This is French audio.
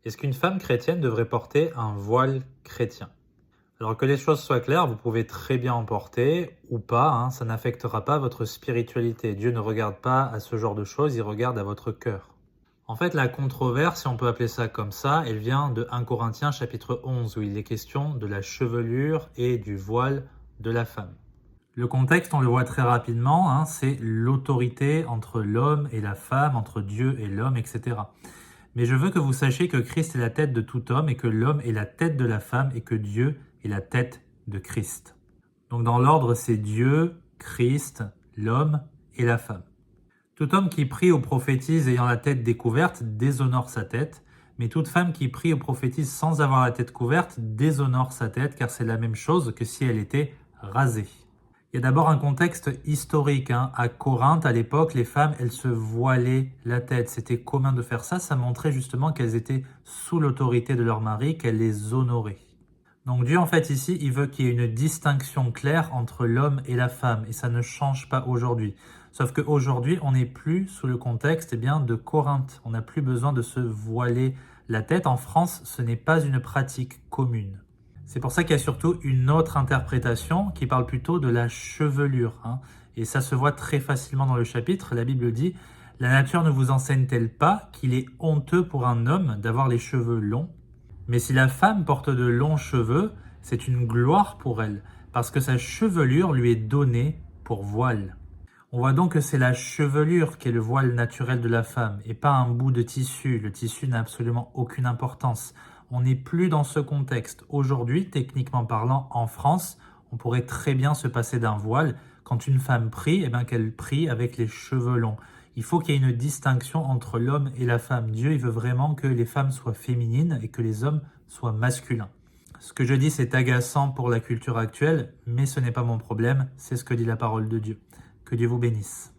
Est-ce qu'une femme chrétienne devrait porter un voile chrétien? Alors que les choses soient claires, vous pouvez très bien en porter ou pas, ça n'affectera pas votre spiritualité. Dieu ne regarde pas à ce genre de choses, il regarde à votre cœur. En fait, la controverse, si on peut appeler ça comme ça, elle vient de 1 Corinthiens chapitre 11, où il est question de la chevelure et du voile de la femme. Le contexte, on le voit très rapidement, c'est l'autorité entre l'homme et la femme, entre Dieu et l'homme, etc. Mais je veux que vous sachiez que Christ est la tête de tout homme et que l'homme est la tête de la femme et que Dieu est la tête de Christ. Donc dans l'ordre, c'est Dieu, Christ, l'homme et la femme. Tout homme qui prie ou prophétise ayant la tête découverte déshonore sa tête, mais toute femme qui prie ou prophétise sans avoir la tête couverte déshonore sa tête, car c'est la même chose que si elle était rasée. Il y a d'abord un contexte historique. À Corinthe, à l'époque, les femmes, elles se voilaient la tête. C'était commun de faire ça. Ça montrait justement qu'elles étaient sous l'autorité de leur mari, qu'elles les honoraient. Donc Dieu, en fait, ici, il veut qu'il y ait une distinction claire entre l'homme et la femme. Et ça ne change pas aujourd'hui. Sauf qu'aujourd'hui, on n'est plus sous le contexte de Corinthe. On n'a plus besoin de se voiler la tête. En France, ce n'est pas une pratique commune. C'est pour ça qu'il y a surtout une autre interprétation qui parle plutôt de la chevelure. Et ça se voit très facilement dans le chapitre. La Bible dit « La nature ne vous enseigne-t-elle pas qu'il est honteux pour un homme d'avoir les cheveux longs? Mais si la femme porte de longs cheveux, c'est une gloire pour elle, parce que sa chevelure lui est donnée pour voile. » On voit donc que c'est la chevelure qui est le voile naturel de la femme et pas un bout de tissu. Le tissu n'a absolument aucune importance. On n'est plus dans ce contexte. Aujourd'hui, techniquement parlant, en France, on pourrait très bien se passer d'un voile. Quand une femme prie, qu'elle prie avec les cheveux longs. Il faut qu'il y ait une distinction entre l'homme et la femme. Dieu, il veut vraiment que les femmes soient féminines et que les hommes soient masculins. Ce que je dis, c'est agaçant pour la culture actuelle, mais ce n'est pas mon problème, c'est ce que dit la parole de Dieu. Que Dieu vous bénisse.